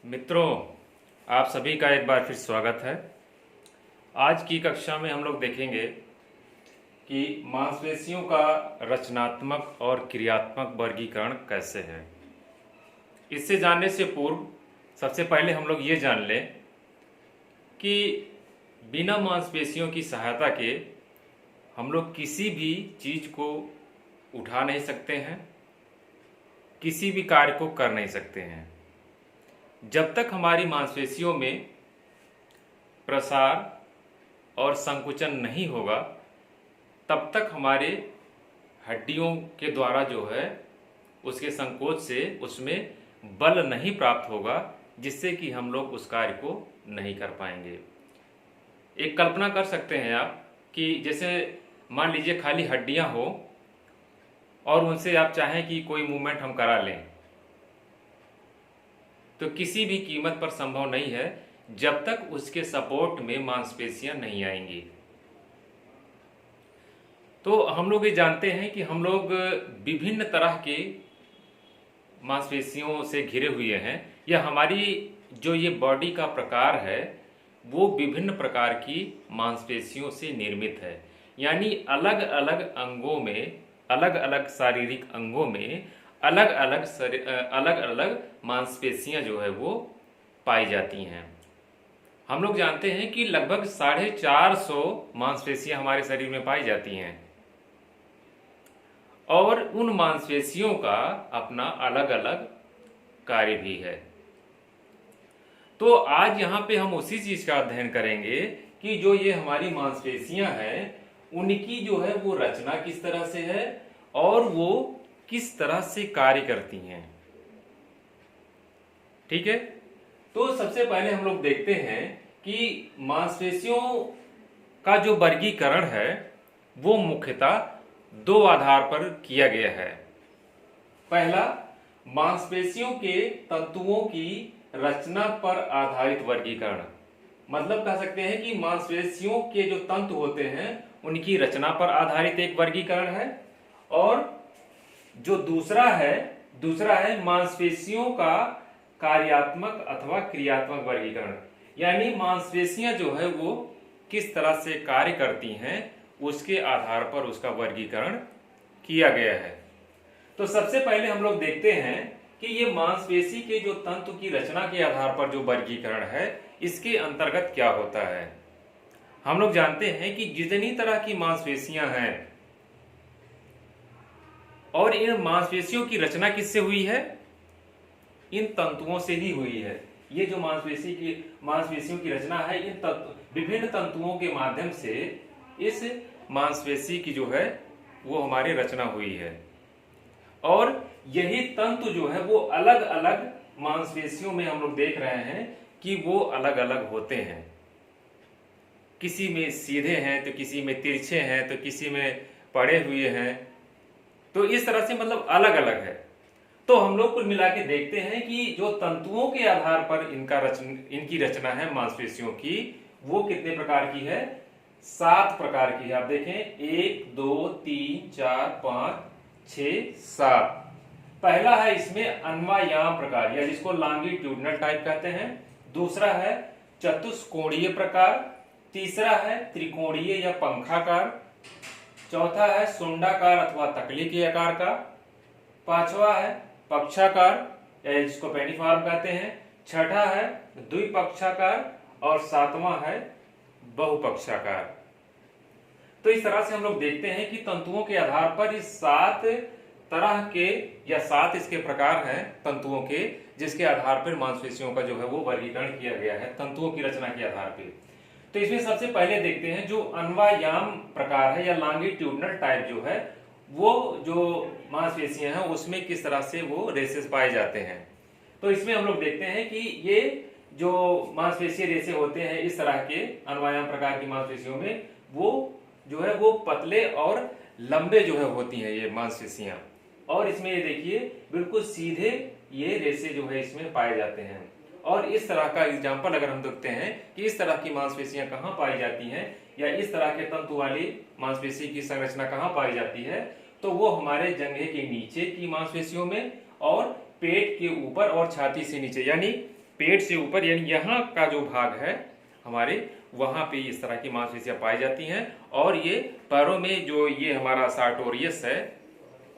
मित्रों, आप सभी का एक बार फिर स्वागत है। आज की कक्षा में हम लोग देखेंगे कि मांसपेशियों का रचनात्मक और क्रियात्मक वर्गीकरण कैसे है। इससे जानने से पूर्व सबसे पहले हम लोग ये जान लें कि बिना मांसपेशियों की सहायता के हम लोग किसी भी चीज़ को उठा नहीं सकते हैं, किसी भी कार्य को कर नहीं सकते हैं। जब तक हमारी मांसपेशियों में प्रसार और संकुचन नहीं होगा, तब तक हमारे हड्डियों के द्वारा जो है उसके संकोच से उसमें बल नहीं प्राप्त होगा, जिससे कि हम लोग उस कार्य को नहीं कर पाएंगे। एक कल्पना कर सकते हैं आप कि जैसे मान लीजिए खाली हड्डियां हो और उनसे आप चाहें कि कोई मूवमेंट हम करा लें, तो किसी भी कीमत पर संभव नहीं है जब तक उसके सपोर्ट में मांसपेशियां नहीं आएंगी। तो हम लोग ये जानते हैं कि हम लोग विभिन्न तरह के मांसपेशियों से घिरे हुए हैं, या हमारी जो ये बॉडी का प्रकार है वो विभिन्न प्रकार की मांसपेशियों से निर्मित है। यानी अलग अलग अंगों में, अलग अलग शारीरिक अंगों में अलग अलग मांसपेशियां जो है वो पाई जाती हैं। हम लोग जानते हैं कि लगभग 450 मांसपेशियां हमारे शरीर में पाई जाती हैं और उन मांसपेशियों का अपना अलग अलग कार्य भी है। तो आज यहाँ पे हम उसी चीज का अध्ययन करेंगे कि जो ये हमारी मांसपेशियां हैं उनकी जो है वो रचना किस तरह से है और वो किस तरह से कार्य करती हैं। ठीक है, तो सबसे पहले हम लोग देखते हैं कि मांसपेशियों का जो वर्गीकरण है वो मुख्यतः दो आधार पर किया गया है। पहला, मांसपेशियों के तंतुओं की रचना पर आधारित वर्गीकरण, मतलब कह सकते हैं कि मांसपेशियों के जो तंतु होते हैं उनकी रचना पर आधारित एक वर्गीकरण है। और जो दूसरा है मांसपेशियों का कार्यात्मक अथवा क्रियात्मक वर्गीकरण, यानी मांसपेशियां जो है वो किस तरह से कार्य करती हैं उसके आधार पर उसका वर्गीकरण किया गया है। तो सबसे पहले हम लोग देखते हैं कि ये मांसपेशी के जो तंतु की रचना के आधार पर जो वर्गीकरण है इसके अंतर्गत क्या होता है। हम लोग जानते हैं कि जितनी तरह की मांसपेशियां हैं और इन मांसपेशियों की रचना किससे हुई है, इन तंतुओं से ही हुई है। ये जो मांसपेशियों की रचना है इन विभिन्न तंतुओं के माध्यम से इस मांसपेशी की जो है वो हमारी रचना हुई है। और यही तंतु जो है वो अलग अलग मांसपेशियों में हम लोग देख रहे हैं कि वो अलग अलग होते हैं। किसी में सीधे हैं तो किसी में तिरछे हैं तो किसी में पड़े हुए हैं, तो इस तरह से मतलब अलग अलग है। तो हम लोग कुल मिला के देखते हैं कि जो तंतुओं के आधार पर इनकी रचना है मांसपेशियों की, वो कितने प्रकार की है, 7 प्रकार की है। आप देखें 1 2 3 4 5 6 7। पहला है इसमें अन्वायाम प्रकार, या जिसको लॉन्गिट्यूडनल टाइप कहते हैं। दूसरा है चतुष्कोणीय प्रकार। तीसरा है त्रिकोणीय या पंखाकार। चौथा है सुंडाकार अथवा तकली के आकार का। पांचवा है पक्षाकार, जिसको पेनिफॉर्म कहते हैं। छठा है द्विपक्षाकार और सातवां है बहुपक्षाकार। तो इस तरह से हम लोग देखते हैं कि तंतुओं के आधार पर इस 7 तरह के या 7 इसके प्रकार हैं तंतुओं के, जिसके आधार पर मांसपेशियों का जो है वो वर्गीकरण किया गया है तंतुओं की रचना के आधार पर। तो इसमें सबसे पहले देखते हैं जो अन्वायाम प्रकार है या लॉन्गिट्यूडनल टाइप जो है, वो जो मांसपेशियां हैं उसमें किस तरह से वो रेसेस पाए जाते हैं। तो इसमें हम लोग देखते हैं कि ये जो मांसपेशीय रेसे होते हैं इस तरह के अन्वायाम प्रकार की मांसपेशियों में, वो जो है वो पतले और लंबे जो है होती हैं ये मांसपेशियां। और इसमें ये देखिए बिल्कुल सीधे ये रेसे जो है इसमें पाए जाते हैं। और इस तरह का एग्जाम्पल अगर हम देखते हैं कि इस तरह की मांसपेशियां कहाँ पाई जाती हैं या इस तरह के तंतु वाली मांसपेशी की संरचना कहाँ पाई जाती है, तो वो हमारे जंघे के नीचे की मांसपेशियों में और पेट के ऊपर और छाती से नीचे, यानी पेट से ऊपर यानी यहाँ का जो भाग है हमारे, वहां पे इस तरह की मांसपेशियां पाई जाती हैं। और ये पैरों में जो ये हमारा सार्टोरियस है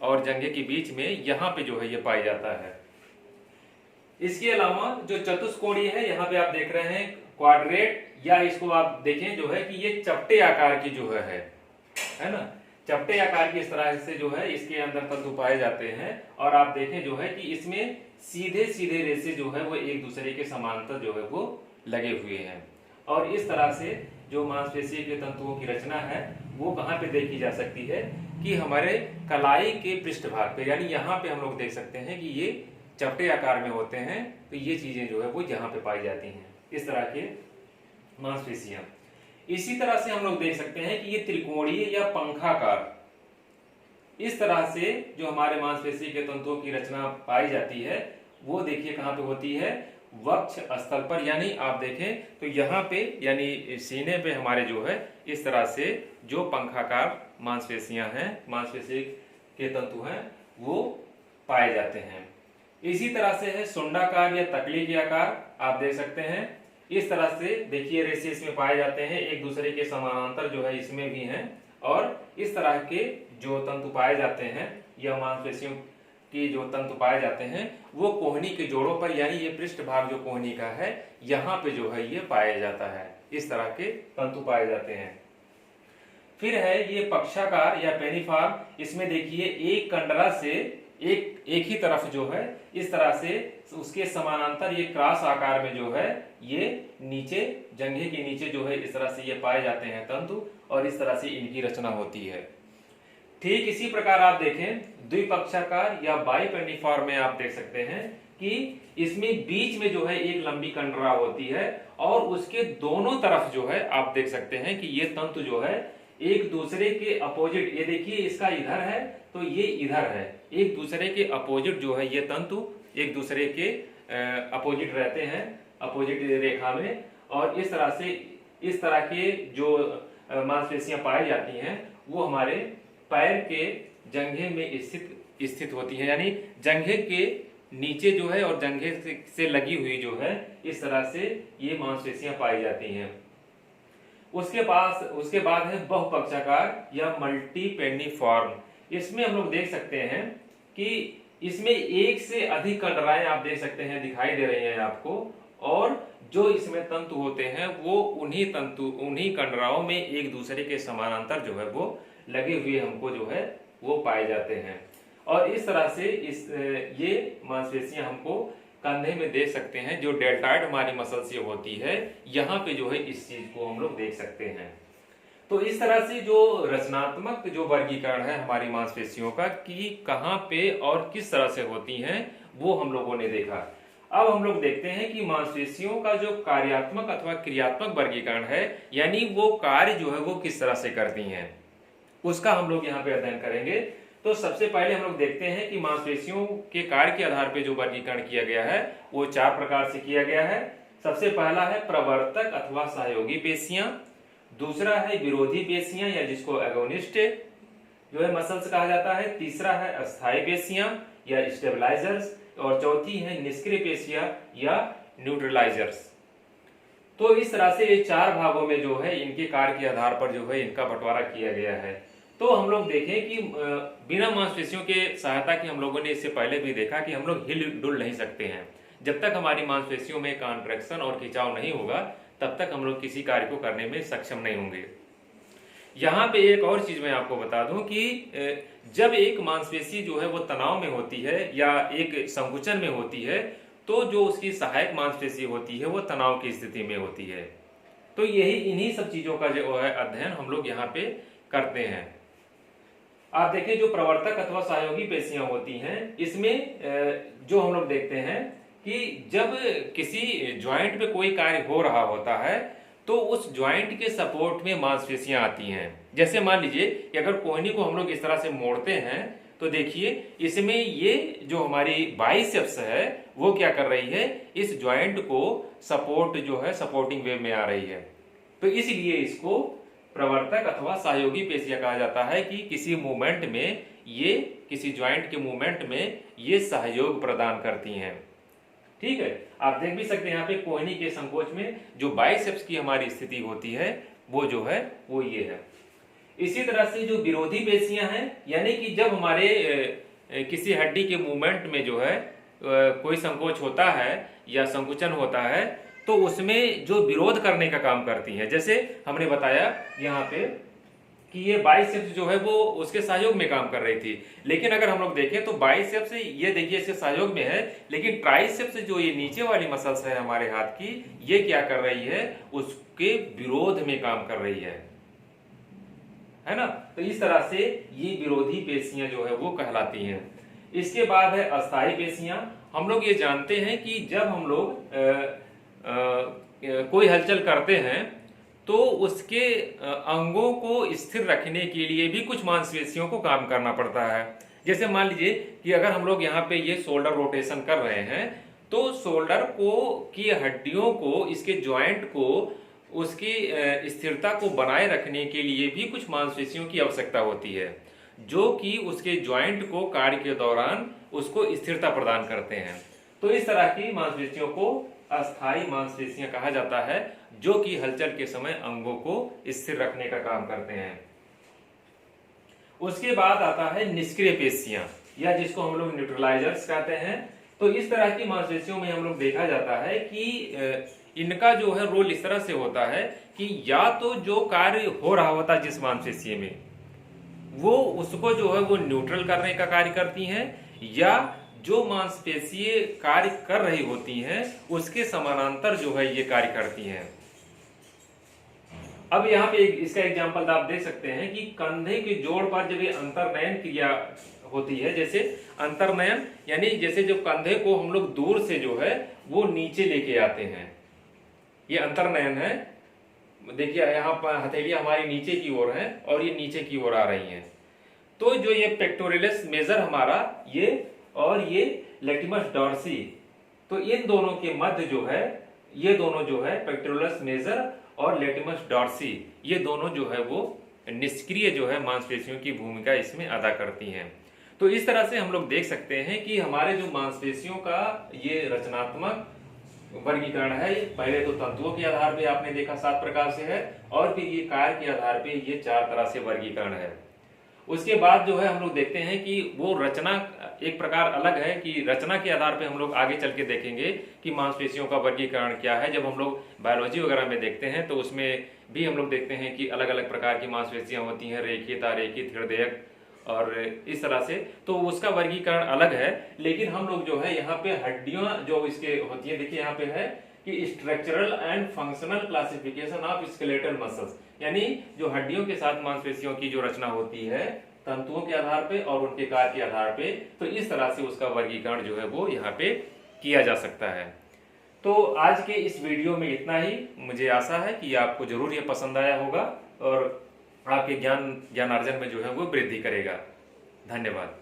और जंघे के बीच में यहाँ पे जो है ये पाया जाता है। इसके अलावा जो चतुष्कोणीय है, यहाँ पे आप देख रहे हैं क्वाड्रेट, या इसको आप देखें जो है कि ये चपटे आकार की जो है ना, चपटे आकार की इस तरह से जो है इसके अंदर तंतु पाए जाते हैं। और आप देखें जो है कि इसमें सीधे सीधे रेशे जो है वो एक दूसरे के समांतर जो है वो लगे हुए हैं। और इस तरह से जो मांसपेशी के तंतुओं की रचना है वो कहाँ पे देखी जा सकती है कि हमारे कलाई के पृष्ठभाग पे, यानी यहाँ पे हम लोग देख सकते हैं कि ये चपटे आकार में होते हैं। तो ये चीजें जो है वो यहाँ पे पाई जाती हैं, इस तरह के मांसपेशियां। इसी तरह से हम लोग देख सकते हैं कि ये त्रिकोणीय या पंखाकार, इस तरह से जो हमारे मांसपेशी के तंतुओं की रचना पाई जाती है वो देखिए कहाँ पे होती है, वक्ष स्थल पर। यानी आप देखें तो यहाँ पे यानी सीने पे हमारे जो है इस तरह से जो पंखाकार मांसपेशियां हैं, मांसपेशी के तंतु हैं, वो पाए जाते हैं। इसी तरह से है सुंडाकार या तकली के आकार, आप देख सकते हैं इस तरह से देखिए रेशे इसमें पाए जाते हैं, एक दूसरे के समानांतर जो है इसमें भी हैं। और इस तरह के जो तंतु पाए जाते हैं या मांसपेशियों की जो तंतु पाए जाते हैं वो कोहनी के जोड़ों पर, यानी ये पृष्ठ भाग जो कोहनी का है यहाँ पे जो है ये पाया जाता है। इस तरह के तंतु पाए जाते हैं। फिर है ये पक्षाकार या पेनिफॉर्म, इसमें देखिए एक कंडरा से एक ही तरफ जो है इस तरह से उसके समानांतर ये क्रॉस आकार में जो है ये नीचे जंघे के नीचे जो है इस तरह से ये पाए जाते हैं तंतु, और इस तरह से इनकी रचना होती है। ठीक इसी प्रकार आप देखें द्विपक्षाकार या बाइपेनिफॉर्म में आप देख सकते हैं कि इसमें बीच में जो है एक लंबी कंडरा होती है और उसके दोनों तरफ जो है आप देख सकते हैं कि ये तंतु जो है एक दूसरे के अपोजिट, ये देखिए इसका इधर है तो ये इधर है, एक दूसरे के अपोजिट जो है ये तंतु एक दूसरे के अपोजिट रहते हैं, अपोजिट रेखा में। और इस तरह से इस तरह के जो मांसपेशियां पाई जाती हैं वो हमारे पैर के जंघे में स्थित होती है, यानी जंघे के नीचे जो है और जंघे से लगी हुई जो है इस तरह से ये मांसपेशियां पाई जाती हैं। उसके बाद है बहुपक्षाकार या मल्टीपेनिफॉर्म। इसमें हम लोग देख सकते हैं कि इसमें एक से अधिक कंडराएं आप देख सकते हैं दिखाई दे रही हैं आपको, और जो इसमें तंतु होते हैं वो उन्हीं कंडराओं में एक दूसरे के समानांतर जो है वो लगे हुए हमको जो है वो पाए जाते हैं। और इस तरह से ये मांसपेशियां हमको कंधे में देख सकते हैं, जो डेल्टॉइड हमारी मसल से होती है, यहाँ पे जो है इस चीज को हम लोग देख सकते हैं। तो इस तरह से जो रचनात्मक जो वर्गीकरण है हमारी मांसपेशियों का कि कहाँ पे और किस तरह से होती हैं वो हम लोगों ने देखा। अब हम लोग देखते हैं कि मांसपेशियों का जो कार्यात्मक अथवा क्रियात्मक वर्गीकरण है, यानी वो कार्य जो है वो किस तरह से करती हैं, उसका हम लोग यहाँ पे अध्ययन करेंगे। तो सबसे पहले हम लोग देखते हैं कि मांसपेशियों के कार्य के आधार पे जो वर्गीकरण किया गया है वो 4 प्रकार से किया गया है। सबसे पहला है प्रवर्तक अथवा सहयोगी पेशियां, दूसरा है विरोधी पेशियां या जिसको एगोनिस्ट जो है मसल्स कहा जाता है, तीसरा है अस्थायी पेशियां या स्टेबलाइजर्स, और चौथी है निष्क्रिय पेशियां या न्यूट्रलाइजर्स। तो इस तरह से ये 4 भागों में जो है इनके कार्य के आधार पर जो है इनका बंटवारा किया गया है। तो हम लोग देखें कि बिना मांसपेशियों के सहायता की हम लोगों ने इससे पहले भी देखा कि हम लोग हिल डुल नहीं सकते हैं। जब तक हमारी मांसपेशियों में कॉन्ट्रैक्शन और खिंचाव नहीं होगा तब तक हम लोग किसी कार्य को करने में सक्षम नहीं होंगे। यहाँ पे एक और चीज मैं आपको बता दूं कि जब एक मांसपेशी जो है वो तनाव में होती है या एक संकुचन में होती है तो जो उसकी सहायक मांसपेशी होती है वो तनाव की स्थिति में होती है। तो यही इन्हीं सब चीजों का जो है अध्ययन हम लोग यहाँ पे करते हैं। आप देखें जो प्रवर्तक अथवा सहयोगी पेशियां होती हैं इसमें जो हम लोग देखते हैं कि जब किसी ज्वाइंट पे कोई कार्य हो रहा होता है तो उस ज्वाइंट के सपोर्ट में मांसपेशियां आती हैं। जैसे मान लीजिए कि अगर कोहनी को हम लोग इस तरह से मोड़ते हैं तो देखिए इसमें ये जो हमारी बाइसेप्स है वो क्या कर रही है, इस ज्वाइंट को सपोर्ट जो है सपोर्टिंग वे में आ रही है। तो इसलिए इसको प्रवर्तक अथवा सहयोगी पेशियां कहा जाता है कि किसी मूवमेंट में ये किसी ज्वाइंट के मूवमेंट में ये सहयोग प्रदान करती हैं। ठीक है, आप देख भी सकते हैं यहाँ पे कोहनी के संकोच में जो बाइसेप्स की हमारी स्थिति होती है वो जो है वो ये है। इसी तरह से जो विरोधी पेशियां हैं, यानी कि जब हमारे किसी हड्डी के मूवमेंट में जो है कोई संकोच होता है या संकुचन होता है, तो उसमें जो विरोध करने का काम करती हैं। जैसे हमने बताया यहाँ पे कि ये बाइसेप्स जो है वो उसके सहयोग में काम कर रही थी, लेकिन अगर हम लोग देखें तो बाइसेप्स ये देखिए इसके सहयोग में है, लेकिन ट्राइसेप्स जो ये नीचे वाली मसल्स है हमारे हाथ की, ये क्या कर रही है, उसके विरोध में काम कर रही है ना। तो इस तरह से ये विरोधी पेशियां जो है वो कहलाती हैं। इसके बाद है अस्थायी पेशियां। हम लोग ये जानते हैं कि जब हम लोग कोई हलचल करते हैं तो उसके अंगों को स्थिर रखने के लिए भी कुछ मांसपेशियों को काम करना पड़ता है। जैसे मान लीजिए कि अगर हम लोग यहाँ पे ये शोल्डर रोटेशन कर रहे हैं, तो शोल्डर को की हड्डियों को, इसके जॉइंट को, उसकी स्थिरता को बनाए रखने के लिए भी कुछ मांसपेशियों की आवश्यकता होती है, जो कि उसके जॉइंट को कार्य के दौरान उसको स्थिरता प्रदान करते हैं। तो इस तरह की मांसपेशियों को अस्थायी मांसपेशियां कहा जाता है, जो कि हलचल के समय अंगों को स्थिर रखने का काम करते हैं। उसके बाद आता है निष्क्रिय पेशियां, या जिसको हम लोग न्यूट्रलाइजर्स कहते हैं। तो इस तरह की मांसपेशियों में हम लोग देखा जाता है कि इनका जो है रोल इस तरह से होता है कि या तो जो कार्य हो रहा होता है जिस मांसपेशी में, वो उसको जो है वो न्यूट्रल करने का कार्य करती हैं, या जो मांसपेशी कार्य कर रही होती हैं उसके समानांतर जो है ये कार्य करती हैं। अब यहाँ पे इसका एग्जांपल आप देख सकते हैं कि कंधे के जोड़ पर जब ये अंतर्नयन क्रिया होती है, जैसे अंतर्नयन यानी जैसे जो कंधे को हम लोग दूर से जो है वो नीचे लेके आते हैं, ये अंतर्नयन है। देखिए यहाँ पर हथेलियां हमारी नीचे की ओर है और ये नीचे की ओर आ रही हैं। तो जो ये पेक्टोरियलिस मेजर हमारा ये और ये लेटिमस डॉर्सी, तो इन दोनों के मध्य जो है ये दोनों जो है पेक्टोरियलिस मेजर और लेटिमस डॉर्सी, ये दोनों जो है वो निष्क्रिय जो है मांसपेशियों की भूमिका इसमें अदा करती हैं। तो इस तरह से हम लोग देख सकते हैं कि हमारे जो मांसपेशियों का ये रचनात्मक वर्गीकरण है, पहले तो तंतुओं के आधार पे आपने देखा 7 प्रकार से है, और फिर ये कार्य के आधार पे ये 4 तरह से वर्गीकरण है। उसके बाद जो है हम लोग देखते हैं कि वो रचना एक प्रकार अलग है, कि रचना के आधार पे हम लोग आगे चल के देखेंगे कि मांसपेशियों का वर्गीकरण क्या है। जब हम लोग बायोलॉजी वगैरह में देखते हैं तो उसमें भी हम लोग देखते हैं कि अलग अलग प्रकार की मांसपेशियां होती हैं, रेखित, अरेखित, हृदयक और इस तरह से, तो उसका वर्गीकरण अलग है। लेकिन हम लोग जो है यहाँ पे हड्डियां जो इसके होती है, देखिए यहाँ पे है कि structural and functional classification of skeletal muscles, यानी जो हड्डियों के साथ मांसपेशियों की जो रचना होती है तंतुओं के आधार पे और उनके कार्य के आधार पे, तो इस तरह से उसका वर्गीकरण जो है वो यहाँ पे किया जा सकता है। तो आज के इस वीडियो में इतना ही। मुझे आशा है कि आपको जरूर ये पसंद आया होगा और आपके ज्ञानार्जन में जो है वो वृद्धि करेगा। धन्यवाद।